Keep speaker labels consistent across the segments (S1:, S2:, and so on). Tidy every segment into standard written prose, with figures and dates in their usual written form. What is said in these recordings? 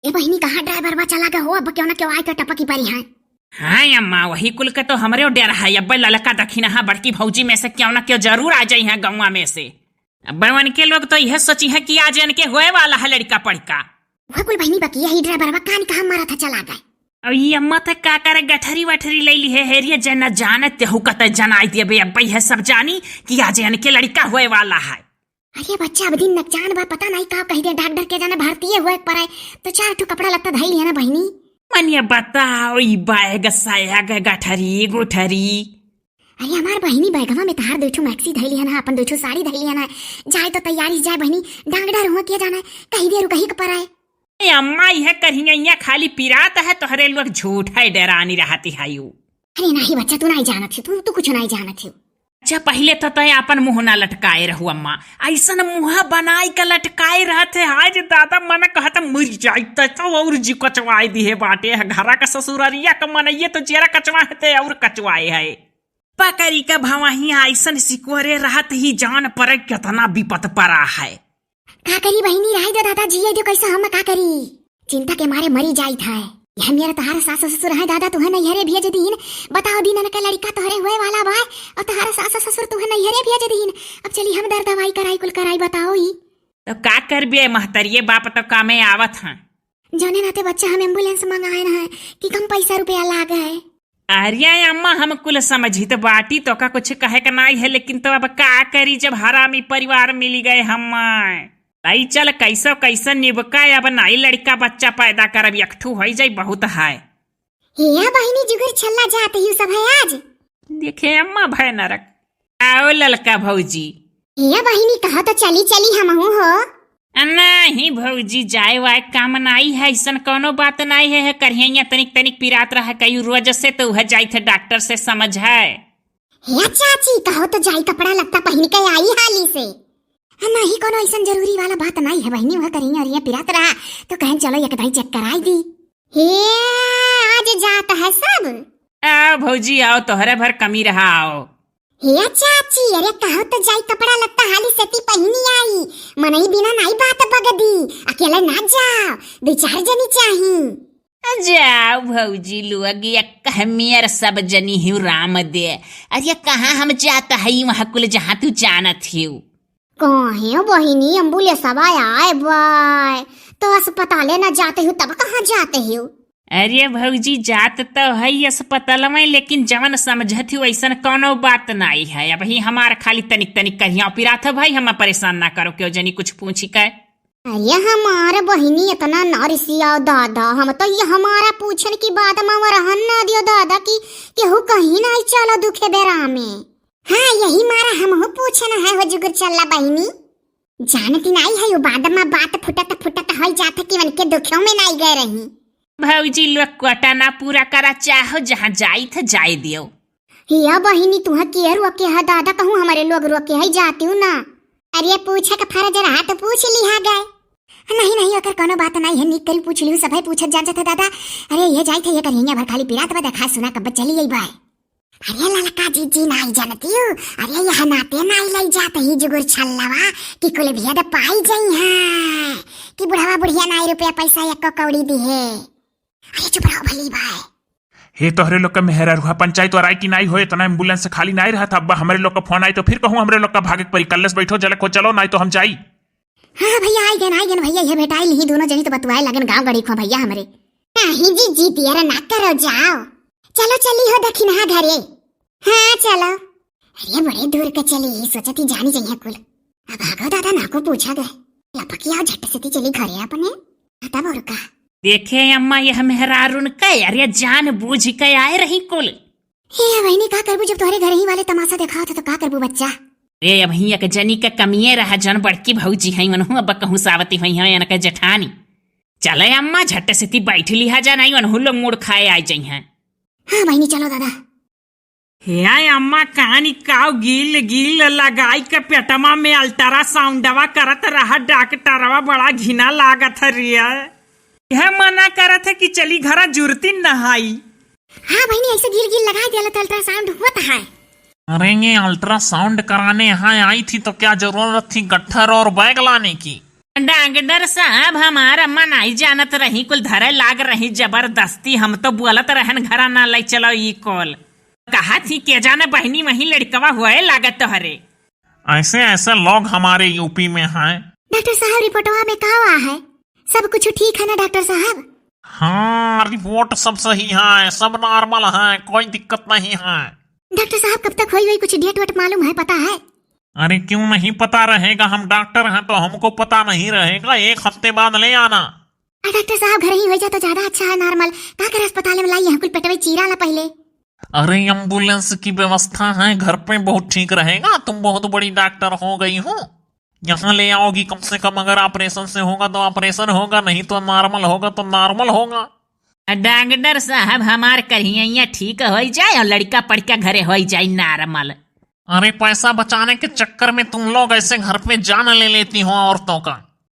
S1: ए बहिनी कहाँ ड्राइवर बा चला गया हो अब क्यों ना क्यों आए तो टपकी परी है।
S2: हाँ अम्मा वही कुल के तो हमरे डर है। अब ललका दखिन हा बड़की भौजी में से क्यों ना क्यों जरूर आ जाई है गौवा में से। बवन के लोग तो यह सोची है कि आज इनके होए वाला है लड़का पड़का।
S1: वो कुल बहिनी बकी यही ड्राइवर बा कान कहाँ मारा था चला गए।
S2: अब ये अम्मा तक का करे गठरी वठरी ले ली है हेरिया जना जानत हु कत जनाई दे बे अब है सब जानी कि आज इनके लड़का होए वाला है।
S1: अरे बच्चा अब दिन नकचान बा पता नहीं का कह दे डॉक्टर के जाने भारतीय हुए पर आए तो 4 ठो कपड़ा लगता धई लिया ना बहिनी।
S2: मनिया बताओ ई बैग साया गठरी गुठरी।
S1: अरे हमार बहिनी बैगवा में तहार 2 ठो मैक्सी धई लिया ना अपन 2 ठो साड़ी धई लिया ना जाए तो तैयारी जाए बहिनी डांगडर हुआ किया जाना कहीं देर कहीं के पर आए।
S2: अम्मा यह कहीं खाली पिरात है तोहरे लोग झूठ है डरानी रहती है यू।
S1: अरे नहीं बच्चा तू नहीं जानत थी तू कुछ नहीं जानत थी।
S2: अच्छा पहले तो तय अपन मुंह ना लटकाए रहू अम्मा ऐसा मुंह बनाई का लटकाए रहते आज दादा मन कहत मर जाई तो और जी कचवाई दी है बाटे घरा का ससुररिया का मन ये तो जेरा कचवा है और कचवाए है पकड़ी का भवाही ऐसा सिकोरे रहत ही जान पर कितना विपत पड़ा है।
S1: का करी बहिनी रही दो दादा जिए जो कैसा हम का करी चिंता के मारे मरी जाई था। यह मेरा तोहारा सास ससुर है दादा तुहे नैहरे भेज दीन बताओ दिन का लड़का तोहरे हुए वाला बा और तोहारा सास ससुर तुहे नैहरे भेज दीन अब चली हम दर दवाई कराई कुल कराई बताओ ही
S2: तो का करबे महतरिये बाप तो कामे आवत है
S1: जाने नाते बच्चा हम एम्बुलेंस मंगाए ना है कि कम पैसा रुपया लाग है।
S2: अरे अम्मा हम कुल समझी तो बाटी तो का कुछ कहे का नहीं है लेकिन तो अब का करी जब हरामी परिवार मिल गए हम आई चल कैसो कैसा निबका अब नाई लड़का बच्चा पैदा करब एकठू हो जाई बहुत है।
S1: हे बहिनी जुगर छल्ला जाते ही सब है आज
S2: देखे अम्मा भय नरक आओ ललका भौजी।
S1: हे बहिनी कहा तो चली चली हमहू हो
S2: नहीं भौजी जाए वाए काम नहीं है ऐसा कोनो बात नहीं है करिया तनिक तनिक पिरात रहा कई रोज से तो वह जाई थे डॉक्टर से समझ है।
S1: हे चाची कहो तो जाई कपड़ा लगता पहन के आई हाली से नहीं कोनो ऐसा जरूरी वाला बात नहीं है बहनी वह करेंगे और ये पिरात रहा तो कहें चलो एक दाई चेक कराई दी। हे आज जाता है सब
S2: आओ भौजी आओ तोहरे भर कमी रहा आओ।
S1: हे चाची अरे कहो तो जाई कपड़ा लगता हाली सेती पहनी आई मनई बिना नहीं बात बगदी अकेले ना जाओ 2-4 जनी चाहिए।
S2: जाओ भौजी लोग मेर सब जनी हूँ राम दे अरे कहाँ हम जाता है वहाँ कुल जहाँ तू जानत हूँ
S1: कहे बहिनी एम्बुलेंस आए बाय तो अस्पताल न जाते हो तब कहाँ जाते हो।
S2: अरे भौजी जात तो है अस्पताल में लेकिन जवन समझत हो ऐसा कोनो बात नहीं है अब ही हमारा खाली तनिक तनिक कहिया पिरा था भाई हम परेशान ना करो क्यों जनी कुछ पूछी का।
S1: अरे हमारे बहिनी इतना नरसिया दादा हम तो ये हमारा पूछने की बात में रहन ना दियो दादा की केहू कहीं नहीं चलो दुखे बेरा में। हाँ यही मारा हम पूछना है हो जुगर चल्ला बहिनी जानती नहीं है बाद में बात फुटत हो जाता कि उनके दुखों में नहीं गए रही।
S2: भौजी लोग कोटा ना पूरा करा चाहो जहाँ जाई था जाए दियो।
S1: हिया बहिनी तुह के रोके है दादा कहूँ हमारे लोग रोके है जाती हूँ ना। अरे पूछे का फर्ज रहा तो पूछ लिया गए नहीं अगर कोनो बात नहीं है निक करी पूछ लियो सब पूछत जान था दादा अरे ये जाई थे ये करेंगे भर खाली पिरात बा देखा सुना कब चली गई बाय। अरे ललका जी नहीं जानती हूँ अरे यहाँ नाते नहीं लाई जाते ही जुगुर छल्लावा कि कुल भेद पाई जाई है कि बुढ़ावा बुढ़िया नाई रुपया पैसा एक कौड़ी दी है। अरे चुप रहो भली भाई
S3: हे तोहरे लोग का मेहरा रुहा पंचायत और आई की नहीं हो इतना एम्बुलेंस से खाली नहीं रहा था अब हमारे लोग का फोन आई तो फिर कहूँ हमारे लोग का भागे परी कल्लस बैठो जल को चलो नहीं तो हम जाई।
S1: हाँ भैया आई गन भैया ये बेटा ही दोनों जनी तो बतवाए लगन गाँव गड़ी खो भैया हमारे नहीं जी तेरा ना करो जाओ चलो चली हो दखिन हाँ घरे हाँ चलो। अरे बड़े दूर के चली सोचती जानी चाहिए कुल अब आगो दादा ना को पूछा गए लपकी आओ झट से चली घरे अपने तब और का
S2: देखे अम्मा यह मेहरारून के अरे जान बूझ के आए रही कुल।
S1: हे वही का करबू जब तुम्हारे घर ही वाले तमाशा देखा था तो का करबू बच्चा।
S2: रे अब ही एक जनी का कमिए रहा जन बड़की भौजी है वनहु अब कहूँ सावती हुई है इनके जेठानी चले अम्मा झट से बैठ लिहा जाना वनहु लोग मूड खाए आ जाई हैं।
S1: हाँ बहनी चलो दादा।
S2: हे अम्मा कहानी काव गिल लगाई के पेटमा में अल्ट्रासाउंडवा करत रहा डॉक्टरवा बड़ा घिना लागत रिया यह मना करत है कि चली घरा जुरती नहाई।
S1: हाँ बहनी ऐसे गिल लगा दिया तो अल्ट्रासाउंड होता है।
S3: अरे ये अल्ट्रासाउंड कराने यहाँ आई थी तो क्या जरूरत थी गट्ठर और बैग लाने की।
S2: डॉक्टर साहब हमारा अम्मा नहीं जानत रही कुल धरे लाग रही जबरदस्ती हम तो बोलत रहन घरा ना ले चलो ई कॉल कहा थी के जाने बहनी वही लड़कवा हुआ लागत तोहरे।
S3: ऐसे ऐसे लोग हमारे यूपी में हैं।
S1: डॉक्टर साहब रिपोर्टवा में का हुआ है? सब कुछ ठीक है ना डॉक्टर साहब?
S3: हाँ रिपोर्ट सब सही है, सब नॉर्मल है, कोई दिक्कत नहीं है।
S1: डॉक्टर साहब कब तक हुई कुछ डेट वेट मालूम है, पता है?
S3: अरे क्यों नहीं पता रहेगा, हम डॉक्टर हैं तो हमको पता नहीं रहेगा, 1 हफ्ते बाद ले आना।
S1: डॉक्टर साहब घर ही हो जाए तो ज्यादा अच्छा है। नॉर्मल का कर अस्पताल में लाई है, कुल पेटवे चीरा ला पहले।
S3: अरे एम्बुलेंस की व्यवस्था है घर पे, बहुत ठीक रहेगा। तुम बहुत बड़ी डॉक्टर हो गई हो, यहाँ ले आओगी कम से कम। अगर ऑपरेशन से होगा तो ऑपरेशन होगा, नहीं तो नॉर्मल होगा तो नॉर्मल होगा।
S2: डॉक्टर साहब हमार करिया ठीक हो जाए और लड़का पड़का घरे हो जाए नॉर्मल।
S3: अरे पैसा बचाने के चक्कर में तुम लोग ऐसे घर पे जान ले लेती हो औरतों का।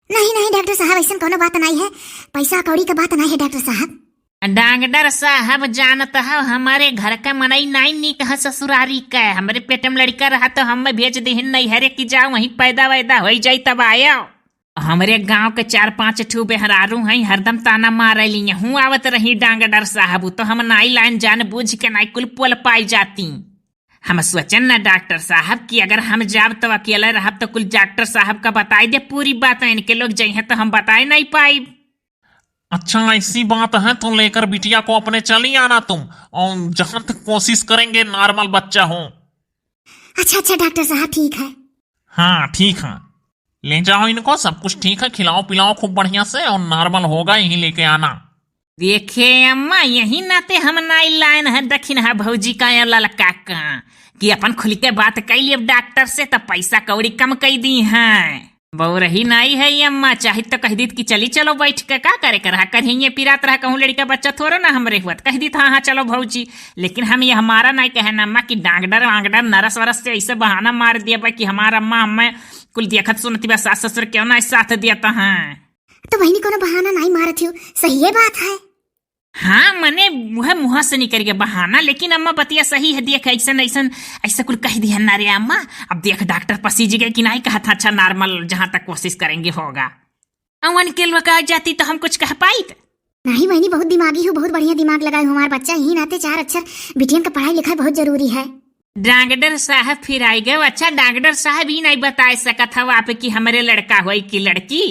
S1: नहीं नहीं डॉक्टर साहब ऐसा कोनो बात नहीं है, पैसा कौड़ी का बात नहीं है डॉक्टर साहब।
S2: डॉक्टर साहब जानता है हमारे घर का मनई नहीं नी कहा ससुरारी का, हमारे पेट में लड़का रहा तो हम भेज दिहिन नहीं हरे की जाओ वहीं पैदा वैदा हो जाए तब आयो। हमारे गांव के 4-5 ठू बेहरारू हैं, हरदम ताना मार ली हूँ आवत रही डॉक्टर साहब, तो हम नाई लाइन जान बूझ के नाई कुल पोल पाई जाती। हम सोचन ना डॉक्टर साहब कि अगर हम जाब तो अकेले रह तो कुल डॉक्टर साहब का बताई दे पूरी बात, इनके लोग जाए तो हम बताए नहीं पाई।
S3: अच्छा ऐसी बात है तो लेकर बिटिया को अपने चली आना तुम, और जहां तक कोशिश करेंगे नॉर्मल बच्चा हो।
S1: अच्छा अच्छा डॉक्टर साहब ठीक है।
S3: हाँ ठीक है, ले जाओ इनको, सब कुछ ठीक है, खिलाओ पिलाओ खूब बढ़िया से, और नॉर्मल होगा यही लेके आना।
S2: देखे अम्मा यही नाते हम नाई लाइन है दक्षिण है भौजी का या ललका का कि अपन खुल के बात कैली डॉक्टर से तो पैसा कौड़ी कम कई दी है। बहु रही नाई है ये अम्मा, चाहे तो कह दी कि चली चलो बैठ के का करे कर कहीं पिरात रहा कहूँ लड़का बच्चा थोड़ा ना हमरे हुआ कह दी था हाँ चलो भौजी। लेकिन हम ये हमारा नहीं कहना अम्मा कि डॉक्टर वांगडर नरस वरस से ऐसे बहाना मार दिया बा कि हमारा अम्मा हमें कुल देखत सुनती बा सास ससुर क्यों ना साथ दिया है।
S1: तो बहनी कोनो बहाना नहीं मारत हूँ, सही है बात है।
S2: हाँ मने मुँह मुँह से निकल गया बहाना, लेकिन अम्मा बतिया सही है। देख ऐसा ऐसा कुल कह दिया ना रे अम्मा, अब देख डॉक्टर पसीज गए कि नहीं कहा था अच्छा नॉर्मल जहाँ तक कोशिश करेंगे होगा। अवन के लोग आ जाती तो हम कुछ कह पाई
S1: नहीं बहनी, बहुत दिमागी हूँ, बहुत बढ़िया दिमाग लगाए हूँ। हमारा बच्चा यही नाते 4 अक्षर बिटियन का पढ़ाई लिखाई बहुत जरूरी है।
S2: डॉक्टर साहब फिर आई गए। अच्छा डॉक्टर साहब ही नहीं बता सकता था आप कि हमारे लड़का हो कि लड़की?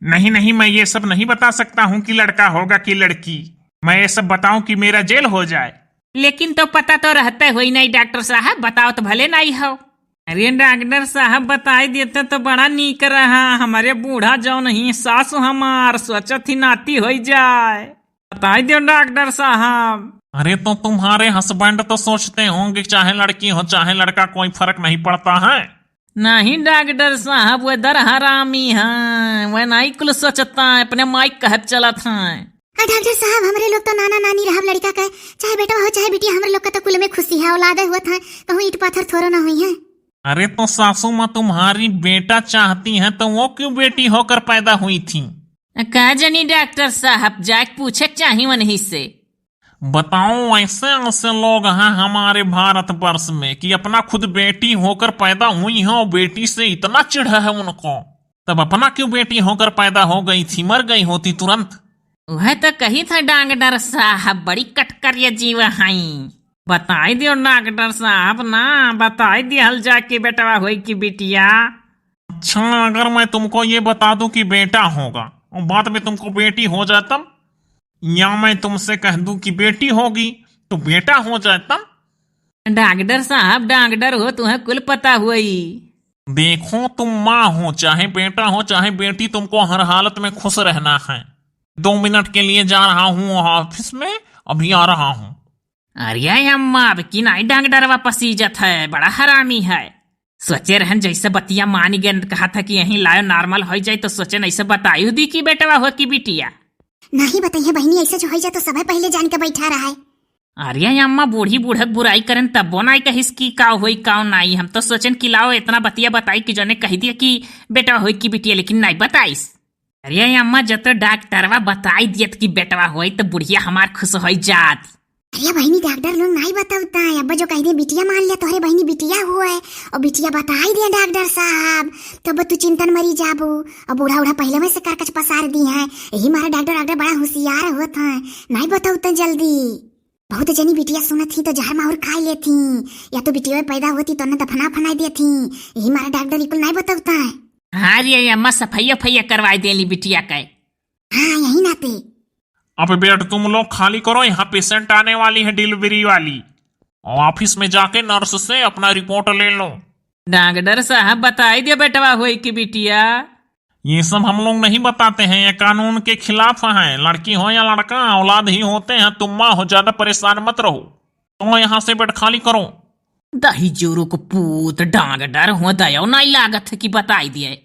S3: नहीं नहीं, मैं ये सब नहीं बता सकता हूँ कि लड़का होगा कि लड़की, मैं ये सब बताऊं कि मेरा जेल हो जाए।
S2: लेकिन तो पता तो रहता हो ही नहीं डॉक्टर साहब, बताओ तो भले नहीं हो। अरे डॉक्टर साहब बताई देते तो बड़ा नीक रहा, हमारे बूढ़ा जो नहीं सासू हमार सोचत ही नाती हो जाए। बताई दो डॉक्टर साहब।
S3: अरे तो तुम्हारे हस्बैंड तो सोचते होंगे चाहे लड़की हो चाहे लड़का कोई फर्क नहीं पड़ता है।
S2: नहीं डॉक्टर साहब वो दर हरामी है, वह नहीं कुल सोचता है, अपने माइक कहत चलत है।
S1: डॉक्टर साहब हमारे लोग तो नाना नानी रहा लड़का का, चाहे बेटा हो चाहे बेटिया, हमारे लोग का तो कुल में खुशी है, औलादे हुआ था कहूँ ईट पाथर थोड़ा ना हुई है।
S3: अरे तो सासू माँ तुम्हारी बेटा चाहती है तो वो क्यों बेटी होकर पैदा हुई थी?
S2: कहा जानी डॉक्टर साहब जाके पूछे चाहिए वहीं से।
S3: बताओ ऐसे ऐसे लोग हैं हमारे भारत वर्ष में कि अपना खुद बेटी होकर पैदा हुई है और बेटी से इतना चिढ़ है उनको, तब अपना क्यों बेटी होकर पैदा हो गई थी, मर गई होती तुरंत।
S2: वह तो कही था डॉक्टर साहब बड़ी कटकर ये जीव है। बताई दियो डॉक्टर साहब ना, बताई दिया हल जाके बेटा हो की बिटिया।
S3: अच्छा अगर मैं तुमको ये बता दूं कि बेटा होगा और बाद में तुमको बेटी हो जाता, या मैं तुमसे कह दूं कि बेटी होगी तो बेटा हो जाता।
S2: डॉक्टर साहब डॉक्टर हो तुम्हें कुल पता हुई।
S3: देखो तुम माँ हो चाहे बेटा हो चाहे बेटी, तुमको हर हालत में खुश रहना है। 2 मिनट के लिए जा रहा हूँ ऑफिस में, अभी आ रहा हूँ।
S2: अरे अम्मा अब की नहीं डॉक्टर वापस इज्जत है, बड़ा हरामी है। सोचे रहन जैसे बतिया मान गए, कहा था कि यहीं लायो नॉर्मल हो जाए तो सोचे ऐसे बताई दी कि बेटवा हो कि बिटिया।
S1: नहीं बताइए बहनी, ऐसे जो हो जाए तो सब पहले जान के बैठा रहा है।
S2: अरे अम्मा बूढ़ी बूढ़क बुराई करें तब वो नहीं कहिस की का होई का नहीं, हम तो सोचन कि लाओ इतना बतिया बताई कि जने कह दिया कि बेटा हो कि बिटिया, लेकिन नहीं बताइस। अरे अम्मा जब तो डॉक्टरवा बताई दियत कि बेटवा होई तो बुढ़िया हमार खुश हो जात।
S1: अरे बहनी डॉक्टर लोग नहीं बताता है। अब जो कह दे बिटिया मान लिया तोहरे बहनी बिटिया हुआ है और बिटिया बता ही दिया डॉक्टर साहब, तो अब तू चिंतन मरी जाबू। और बूढ़ा उड़ा पहले में से करकच पसार दी है। यही मारा डॉक्टर बड़ा होशियार होता है, नहीं बताता जल्दी। बहुत जनी बिटिया सुनत थी तो जहर माहौर खा लेती, या तो बिटिया पैदा होती तो न दफना फना देती। यही मारा डॉक्टर बिल्कुल नहीं बताता है।
S2: हाँ रे अम्मा सफैया फैया करवाई देली बिटिया के।
S1: हाँ यही नाते।
S3: अब बेड तुम लोग खाली करो, यहाँ पेशेंट आने वाली है डिलीवरी वाली, और ऑफिस में जाके नर्स से अपना रिपोर्ट ले लो।
S2: डॉक्टर साहब बताई दिया बेटवा हुई की बिटिया।
S3: ये सब हम लोग नहीं बताते हैं, ये कानून के खिलाफ है। लड़की हो या लड़का औलाद ही होते हैं। तुम माँ हो, ज्यादा परेशान मत रहो। तो यहाँ से बेड खाली करो।
S2: दही जोरू को पूत डॉक्टर हुआ दया नहीं लागत है कि बताई दिए।